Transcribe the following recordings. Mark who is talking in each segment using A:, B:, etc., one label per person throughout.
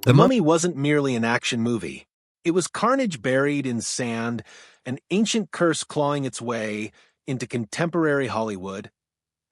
A: The Mummy wasn't merely an action movie. It was carnage buried in sand, an ancient curse clawing its way into contemporary Hollywood,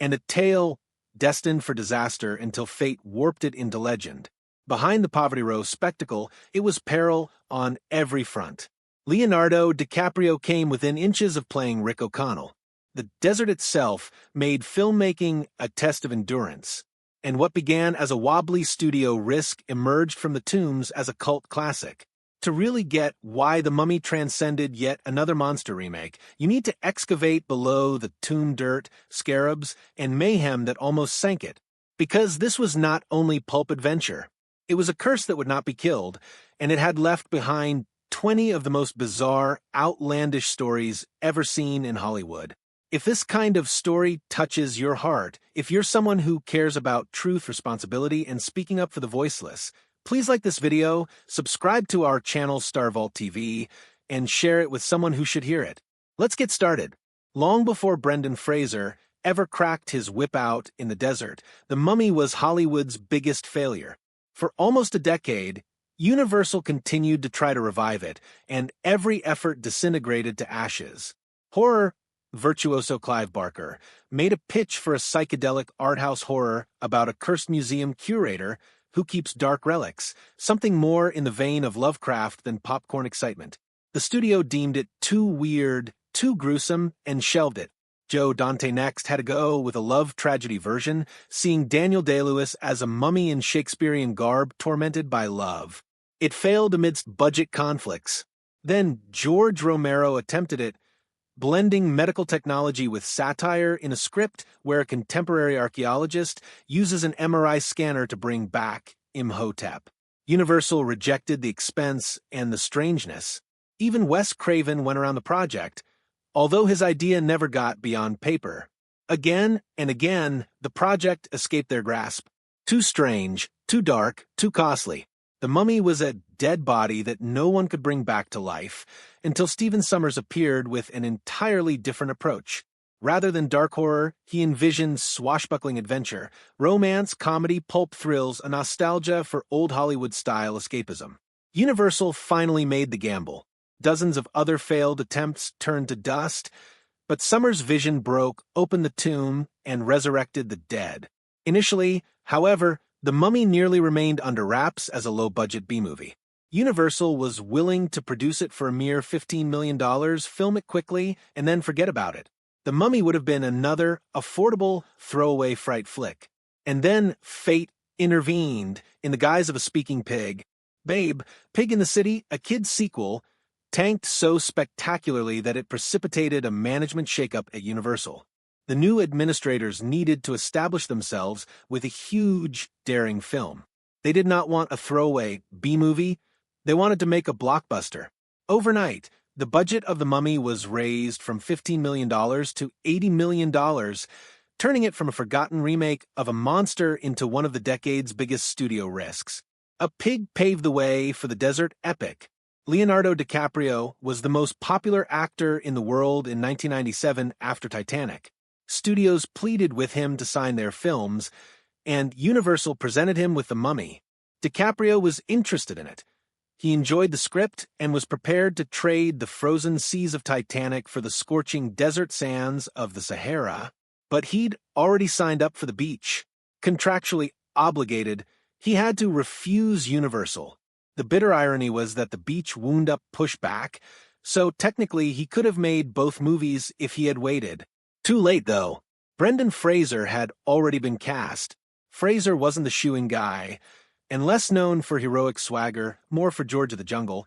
A: and a tale destined for disaster until fate warped it into legend. Behind the Poverty Row spectacle, it was peril on every front. Leonardo DiCaprio came within inches of playing Rick O'Connell. The desert itself made filmmaking a test of endurance, and what began as a wobbly studio risk emerged from the tombs as a cult classic. To really get why The Mummy transcended yet another monster remake, you need to excavate below the tomb dirt, scarabs, and mayhem that almost sank it. Because this was not only pulp adventure. It was a curse that would not be killed, and it had left behind 20 of the most bizarre, outlandish stories ever seen in Hollywood. If this kind of story touches your heart, if you're someone who cares about truth, responsibility, and speaking up for the voiceless, please like this video, subscribe to our channel Star Vault TV, and share it with someone who should hear it. Let's get started. Long before Brendan Fraser ever cracked his whip out in the desert, The Mummy was Hollywood's biggest failure. For almost a decade, Universal continued to try to revive it, and every effort disintegrated to ashes. Horror virtuoso Clive Barker made a pitch for a psychedelic art house horror about a cursed museum curator who keeps dark relics, something more in the vein of Lovecraft than popcorn excitement. The studio deemed it too weird, too gruesome, and shelved it. Joe Dante next had to go with a love tragedy version, seeing Daniel Day-Lewis as a mummy in Shakespearean garb tormented by love. It failed amidst budget conflicts. Then George Romero attempted it, blending medical technology with satire in a script where a contemporary archaeologist uses an MRI scanner to bring back Imhotep. Universal rejected the expense and the strangeness. Even Wes Craven went around the project, although his idea never got beyond paper. Again and again, the project escaped their grasp. Too strange, too dark, too costly. The Mummy was a dead body that no one could bring back to life, until Stephen Sommers appeared with an entirely different approach. Rather than dark horror, he envisioned swashbuckling adventure, romance, comedy, pulp thrills, a nostalgia for old Hollywood-style escapism. Universal finally made the gamble. Dozens of other failed attempts turned to dust, but Sommers' vision broke, opened the tomb, and resurrected the dead. Initially, however, The Mummy nearly remained under wraps as a low-budget B-movie. Universal was willing to produce it for a mere $15 million, film it quickly, and then forget about it. The Mummy would have been another affordable throwaway fright flick. And then fate intervened in the guise of a speaking pig. Babe, Pig in the City, a kid's sequel, tanked so spectacularly that it precipitated a management shakeup at Universal. The new administrators needed to establish themselves with a huge, daring film. They did not want a throwaway B-movie. They wanted to make a blockbuster. Overnight, the budget of The Mummy was raised from $15 million to $80 million, turning it from a forgotten remake of a monster into one of the decade's biggest studio risks. A pig paved the way for the desert epic. Leonardo DiCaprio was the most popular actor in the world in 1997 after Titanic. Studios pleaded with him to sign their films, and Universal presented him with The Mummy. DiCaprio was interested in it. He enjoyed the script and was prepared to trade the frozen seas of Titanic for the scorching desert sands of the Sahara, but he'd already signed up for the beach. Contractually obligated, he had to refuse Universal. The bitter irony was that the beach wound up pushback, so technically he could have made both movies if he had waited. Too late, though. Brendan Fraser had already been cast. Fraser wasn't the shoo-in guy, and less known for heroic swagger, more for George of the Jungle,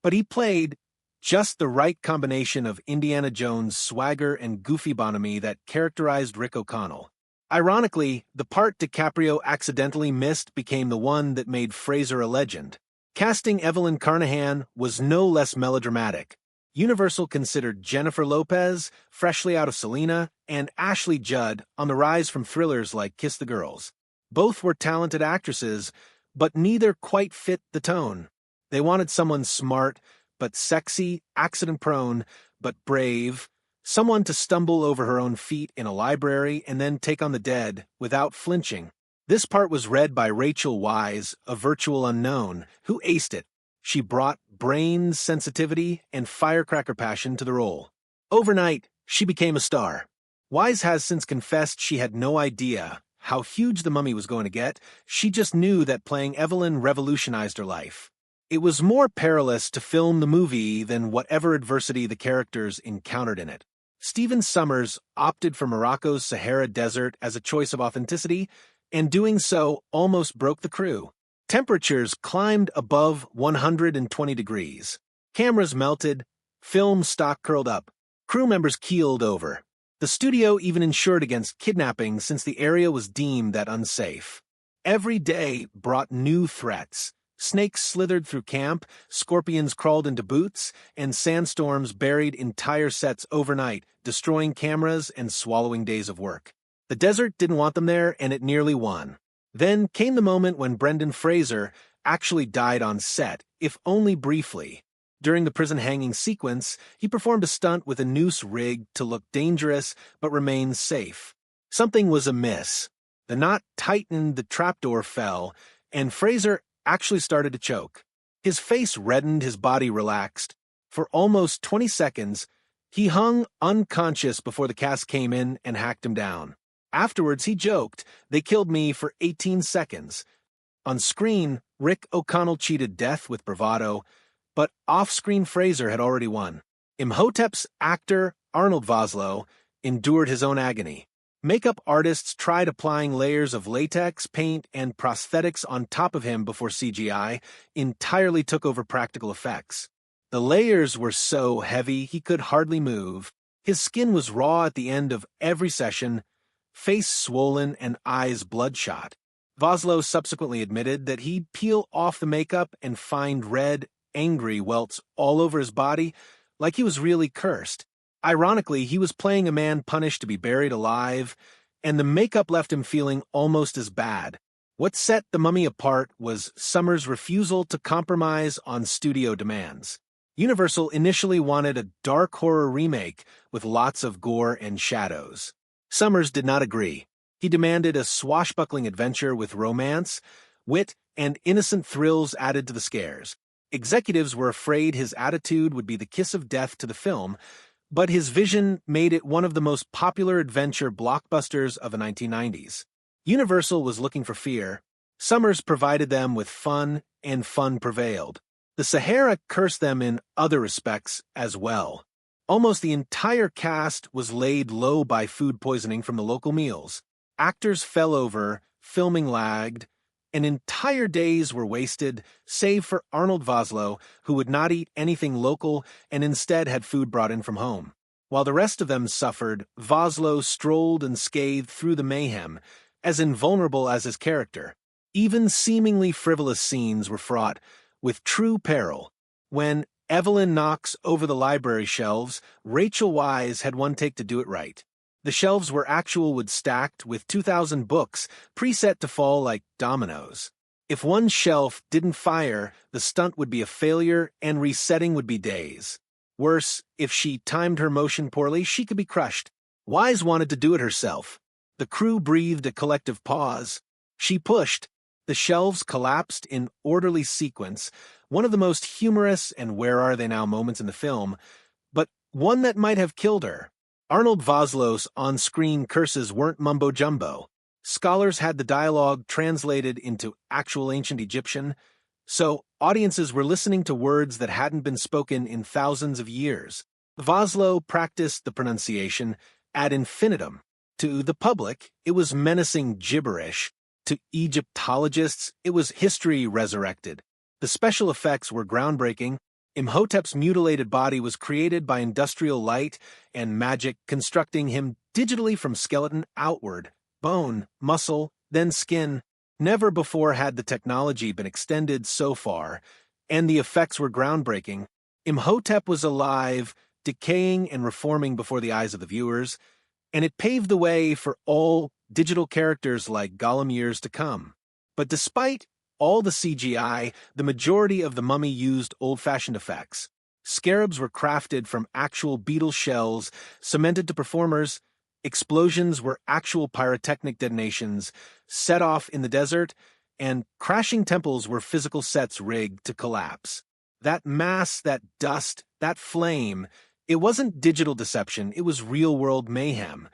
A: but he played just the right combination of Indiana Jones' swagger and goofy bonhomie that characterized Rick O'Connell. Ironically, the part DiCaprio accidentally missed became the one that made Fraser a legend. Casting Evelyn Carnahan was no less melodramatic. Universal considered Jennifer Lopez, freshly out of Selena, and Ashley Judd on the rise from thrillers like Kiss the Girls. Both were talented actresses, but neither quite fit the tone. They wanted someone smart, but sexy, accident-prone, but brave, someone to stumble over her own feet in a library and then take on the dead without flinching. This part was read by Rachel Weisz, a virtual unknown, who aced it. She brought brains, sensitivity, and firecracker passion to the role. Overnight, she became a star. Weisz has since confessed she had no idea how huge The Mummy was going to get. She just knew that playing Evelyn revolutionized her life. It was more perilous to film the movie than whatever adversity the characters encountered in it. Stephen Sommers opted for Morocco's Sahara Desert as a choice of authenticity, and doing so almost broke the crew. Temperatures climbed above 120 degrees. Cameras melted, film stock curled up, crew members keeled over. The studio even insured against kidnapping since the area was deemed that unsafe. Every day brought new threats. Snakes slithered through camp, scorpions crawled into booths, and sandstorms buried entire sets overnight, destroying cameras and swallowing days of work. The desert didn't want them there, and it nearly won. Then came the moment when Brendan Fraser actually died on set, if only briefly. During the prison hanging sequence, he performed a stunt with a noose rigged to look dangerous but remain safe. Something was amiss. The knot tightened, the trapdoor fell, and Fraser actually started to choke. His face reddened, his body relaxed. For almost 20 seconds, he hung unconscious before the cast came in and hacked him down. Afterwards, he joked, "They killed me for 18 seconds. On screen, Rick O'Connell cheated death with bravado, but off-screen Fraser had already won. Imhotep's actor, Arnold Vosloo, endured his own agony. Makeup artists tried applying layers of latex, paint, and prosthetics on top of him before CGI entirely took over practical effects. The layers were so heavy he could hardly move. His skin was raw at the end of every session, face swollen and eyes bloodshot. Vosloo subsequently admitted that he'd peel off the makeup and find red, angry welts all over his body, like he was really cursed. Ironically, he was playing a man punished to be buried alive, and the makeup left him feeling almost as bad. What set The Mummy apart was Sommers' refusal to compromise on studio demands. Universal initially wanted a dark horror remake with lots of gore and shadows. Sommers did not agree. He demanded a swashbuckling adventure with romance, wit, and innocent thrills added to the scares. Executives were afraid his attitude would be the kiss of death to the film, but his vision made it one of the most popular adventure blockbusters of the 1990s. Universal was looking for fear. Sommers provided them with fun, and fun prevailed. The Sahara cursed them in other respects as well. Almost the entire cast was laid low by food poisoning from the local meals. Actors fell over, filming lagged, and entire days were wasted, save for Arnold Vosloo, who would not eat anything local and instead had food brought in from home. While the rest of them suffered, Vosloo strolled unscathed through the mayhem, as invulnerable as his character. Even seemingly frivolous scenes were fraught with true peril. When Evelyn knocks over the library shelves, Rachel Weisz had one take to do it right. The shelves were actual wood stacked with 2,000 books preset to fall like dominoes. If one shelf didn't fire, the stunt would be a failure and resetting would be days. Worse, if she timed her motion poorly, she could be crushed. Weisz wanted to do it herself. The crew breathed a collective pause. She pushed. The shelves collapsed in orderly sequence, one of the most humorous and where are they now moments in the film, but one that might have killed her. Arnold Vosloo's on-screen curses weren't mumbo-jumbo. Scholars had the dialogue translated into actual ancient Egyptian, so audiences were listening to words that hadn't been spoken in thousands of years. Vosloo practiced the pronunciation ad infinitum. To the public, it was menacing gibberish. To Egyptologists, it was history resurrected. The special effects were groundbreaking. Imhotep's mutilated body was created by industrial light and magic, constructing him digitally from skeleton outward, bone, muscle, then skin. Never before had the technology been extended so far, and the effects were groundbreaking. Imhotep was alive, decaying and reforming before the eyes of the viewers, and it paved the way for all digital characters like Gollum years to come. But despite all the CGI, the majority of The Mummy used old-fashioned effects. Scarabs were crafted from actual beetle shells, cemented to performers, Explosions were actual pyrotechnic detonations set off in the desert, and crashing temples were physical sets rigged to collapse. That mass, that dust, that flame, it wasn't digital deception, it was real-world mayhem.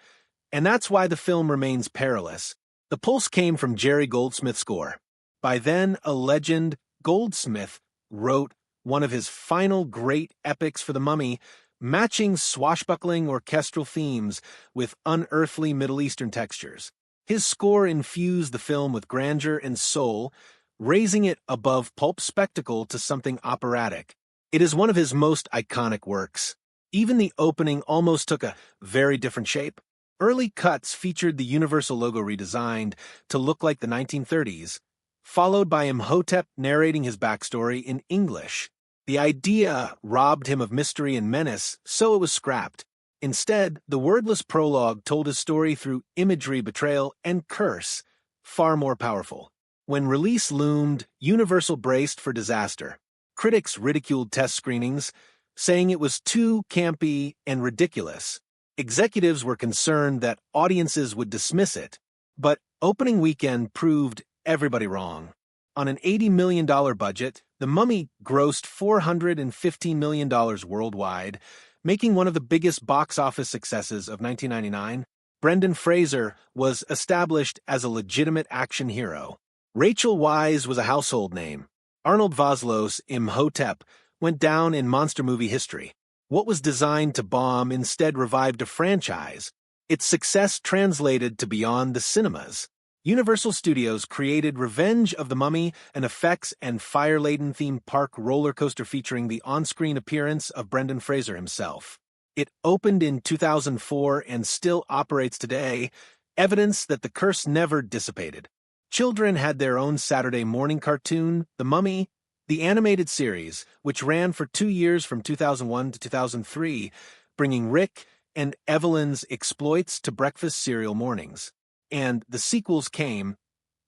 A: And that's why the film remains perilous. The pulse came from Jerry Goldsmith's score. By then a legend, Goldsmith wrote one of his final great epics for The Mummy, matching swashbuckling orchestral themes with unearthly Middle Eastern textures. His score infused the film with grandeur and soul, raising it above pulp spectacle to something operatic. It is one of his most iconic works. Even the opening almost took a very different shape. Early cuts featured the Universal logo redesigned to look like the 1930s, followed by Imhotep narrating his backstory in English. The idea robbed him of mystery and menace, so it was scrapped. Instead, the wordless prologue told his story through imagery, betrayal, and curse, far more powerful. When release loomed, Universal braced for disaster. Critics ridiculed test screenings, saying it was too campy and ridiculous. Executives were concerned that audiences would dismiss it, but opening weekend proved everybody wrong. On an $80 million budget, The Mummy grossed $415 million worldwide, making one of the biggest box office successes of 1999. Brendan Fraser was established as a legitimate action hero. Rachel Weisz was a household name. Arnold Vosloo's Imhotep went down in monster movie history. What was designed to bomb instead revived a franchise. Its success translated to beyond the cinemas. Universal Studios created Revenge of the Mummy, an effects and fire-laden theme park roller coaster featuring the on-screen appearance of Brendan Fraser himself. It opened in 2004 and still operates today, evidence that the curse never dissipated. Children had their own Saturday morning cartoon, The Mummy, the animated series, which ran for 2 years from 2001 to 2003, bringing Rick and Evelyn's exploits to breakfast cereal mornings. And the sequels came.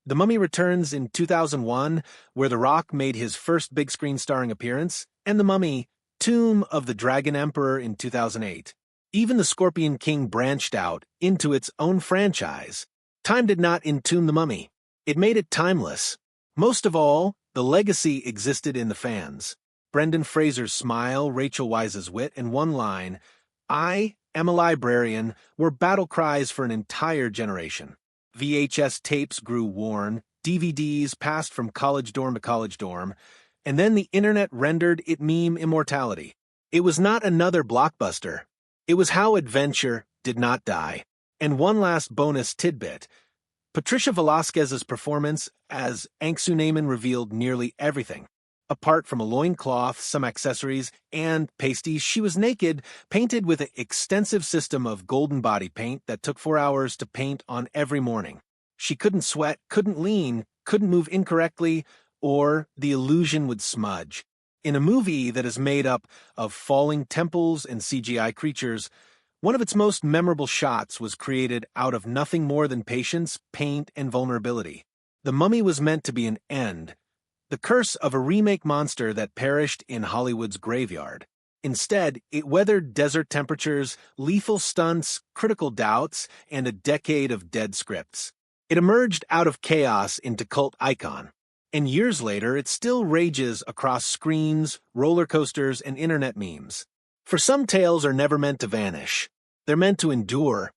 A: The Mummy Returns in 2001, where The Rock made his first big-screen starring appearance, and The Mummy, Tomb of the Dragon Emperor in 2008. Even The Scorpion King branched out into its own franchise. Time did not entomb The Mummy. It made it timeless. Most of all, the legacy existed in the fans. Brendan Fraser's smile, Rachel Weisz's wit, and one line, "I am a librarian," were battle cries for an entire generation. VHS tapes grew worn, DVDs passed from college dorm to college dorm, and then the internet rendered it meme immortality. It was not another blockbuster. It was how adventure did not die. And one last bonus tidbit. Patricia Velasquez's performance as Anxu Naaman revealed nearly everything. Apart from a loincloth, some accessories, and pasties, she was naked, painted with an extensive system of golden body paint that took 4 hours to paint on every morning. She couldn't sweat, couldn't lean, couldn't move incorrectly, or the illusion would smudge. In a movie that is made up of falling temples and CGI creatures, one of its most memorable shots was created out of nothing more than patience, paint, and vulnerability. The Mummy was meant to be an end, the curse of a remake monster that perished in Hollywood's graveyard. Instead, it weathered desert temperatures, lethal stunts, critical doubts, and a decade of dead scripts. It emerged out of chaos into cult icon. And years later, it still rages across screens, roller coasters, and internet memes. For some tales are never meant to vanish. They're meant to endure,